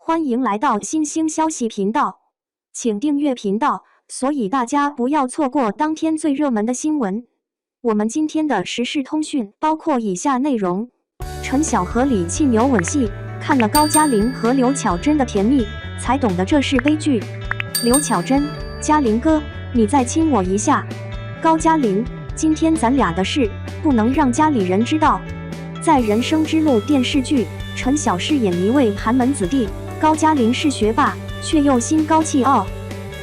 欢迎来到新兴消息频道，请订阅频道，所以大家不要错过当天最热门的新闻。我们今天的时事通讯包括以下内容：陈晓和李沁有吻戏，看了高加林和刘巧珍的甜蜜，才懂得这是悲剧。刘巧珍，嘉林哥，你再亲我一下。高加林，今天咱俩的事不能让家里人知道。在《人生之路》电视剧，陈晓饰演一位寒门子弟，高加林是学霸，却又心高气傲。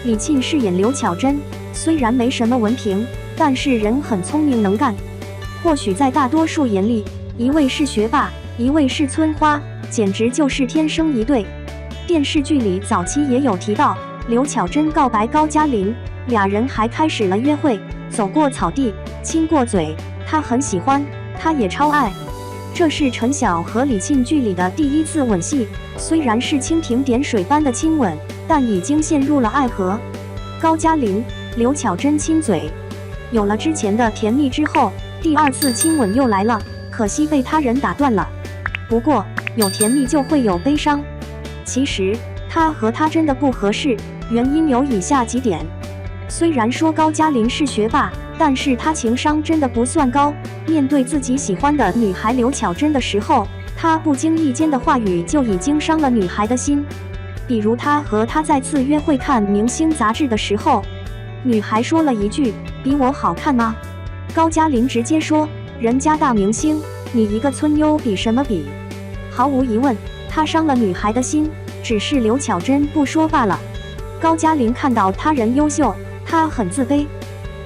李沁饰演刘巧珍，虽然没什么文凭，但是人很聪明能干。或许在大多数眼里，一位是学霸，一位是村花，简直就是天生一对。电视剧里早期也有提到，刘巧珍告白高加林，俩人还开始了约会，走过草地，亲过嘴，他很喜欢，他也超爱。这是陈晓和李沁剧里的第一次吻戏，虽然是蜻蜓点水般的亲吻，但已经陷入了爱河。高加林、刘巧珍亲嘴，有了之前的甜蜜之后，第二次亲吻又来了，可惜被他人打断了。不过有甜蜜就会有悲伤，其实他和他真的不合适，原因有以下几点。虽然说高加林是学霸，但是他情商真的不算高。面对自己喜欢的女孩刘巧珍的时候，他不经意间的话语就已经伤了女孩的心。比如他和她再次约会看明星杂志的时候，女孩说了一句：“比我好看吗？”高加林直接说：“人家大明星，你一个村妞比什么比？”毫无疑问，他伤了女孩的心，只是刘巧珍不说罢了。高加林看到他人优秀，他很自卑。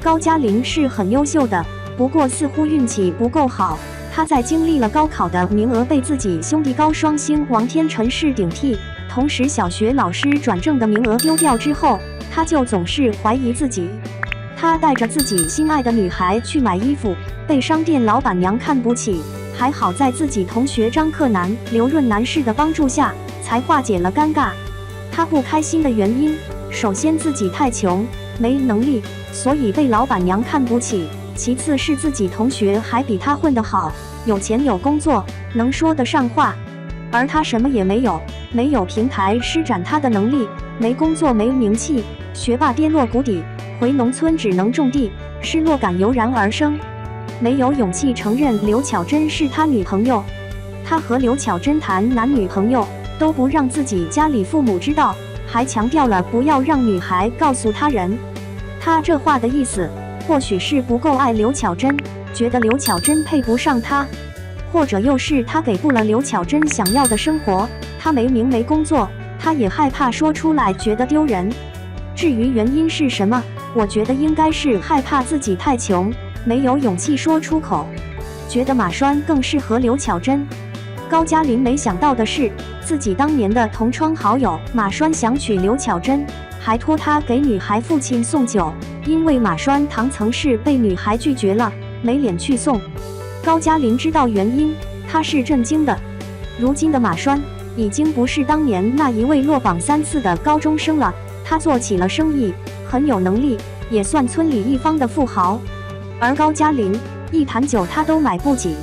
高加林是很优秀的，不过似乎运气不够好。他在经历了高考的名额被自己兄弟高双星王天辰是顶替，同时小学老师转正的名额丢掉之后，他就总是怀疑自己。他带着自己心爱的女孩去买衣服，被商店老板娘看不起，还好在自己同学张克南、刘润男士的帮助下，才化解了尴尬。他不开心的原因，首先自己太穷，没能力，所以被老板娘看不起。其次是自己同学还比他混得好，有钱有工作，能说得上话，而他什么也没有，没有平台施展他的能力，没工作没名气，学霸跌落谷底，回农村只能种地，失落感油然而生。没有勇气承认刘巧珍是他女朋友，他和刘巧珍谈男女朋友都不让自己家里父母知道，还强调了不要让女孩告诉他人。他这话的意思，或许是不够爱刘巧珍，觉得刘巧珍配不上他，或者又是他给不了刘巧珍想要的生活，他没名没工作，他也害怕说出来觉得丢人。至于原因是什么，我觉得应该是害怕自己太穷，没有勇气说出口，觉得马栓更适合刘巧珍。高加林没想到的是，自己当年的同窗好友马栓想娶刘巧珍，还托他给女孩父亲送酒，因为马栓堂曾是被女孩拒绝了，没脸去送。高加林知道原因，他是震惊的。如今的马栓已经不是当年那一位落榜3次的高中生了，他做起了生意，很有能力，也算村里一方的富豪。而高加林一坛酒他都买不起，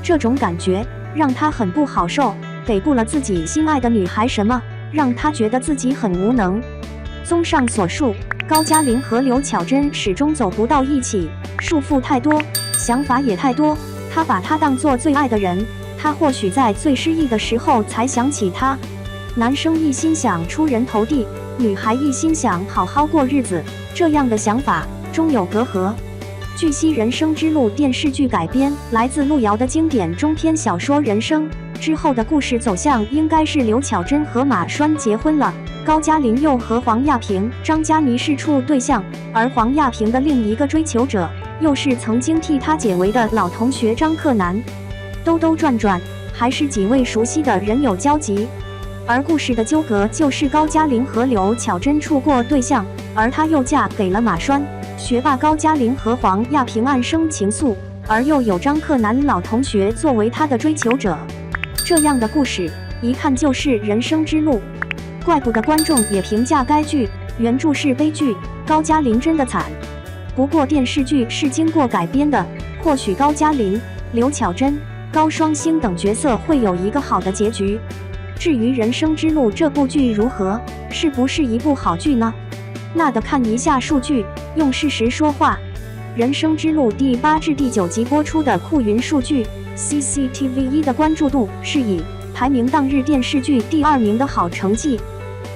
这种感觉让他很不好受，给不了自己心爱的女孩什么，让他觉得自己很无能。综上所述，高加林和刘巧珍始终走不到一起，束缚太多，想法也太多。他把她当作最爱的人，他或许在最失意的时候才想起她。男生一心想出人头地，女孩一心想好好过日子，这样的想法终有隔阂。据悉，《人生之路》电视剧改编来自路遥的经典中篇小说《人生》，之后的故事走向应该是刘巧珍和马栓结婚了，高加林又和黄亚萍、张嘉倪是处对象，而黄亚萍的另一个追求者又是曾经替她解围的老同学张克南。兜兜转转，还是几位熟悉的人有交集。而故事的纠葛就是高加林和刘巧珍处过对象，而她又嫁给了马栓。学霸高加林和黄亚萍暗生情愫，而又有张克南老同学作为她的追求者。这样的故事一看就是人生之路，怪不得观众也评价该剧原著是悲剧，高加林真的惨。不过电视剧是经过改编的，或许高加林、刘巧珍、高双星等角色会有一个好的结局。至于《人生之路》这部剧如何，是不是一部好剧呢？那得看一下数据，用事实说话。《人生之路》第8至第9集播出的酷云数据 ，CCTV1 的关注度是以排名当日电视剧第2名的好成绩。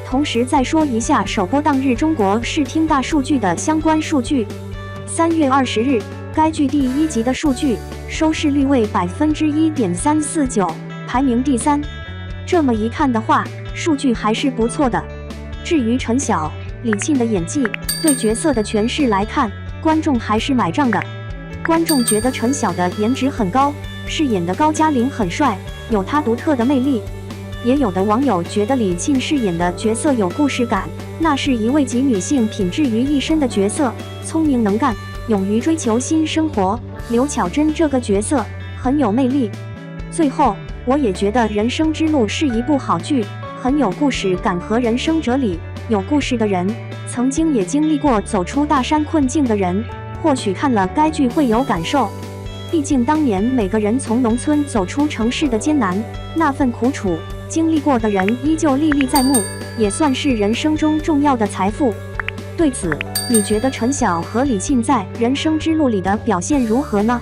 同时再说一下首播当日中国视听大数据的相关数据。3月20日，该剧第1集的数据收视率为1.349%，排名第3。这么一看的话，数据还是不错的。至于陈晓、李沁的演技，对角色的诠释来看，观众还是买账的。观众觉得陈晓的颜值很高，饰演的高加林很帅，有他独特的魅力。也有的网友觉得李沁饰演的角色有故事感，那是一位集女性品质于一身的角色，聪明能干，勇于追求新生活。刘巧珍这个角色很有魅力。最后，我也觉得《人生之路》是一部好剧，很有故事感和人生哲理。有故事的人，曾经也经历过走出大山困境的人，或许看了该剧会有感受。毕竟当年每个人从农村走出城市的艰难，那份苦楚，经历过的人依旧历历在目，也算是人生中重要的财富。对此，你觉得陈晓和李沁在《人生之路》里的表现如何呢？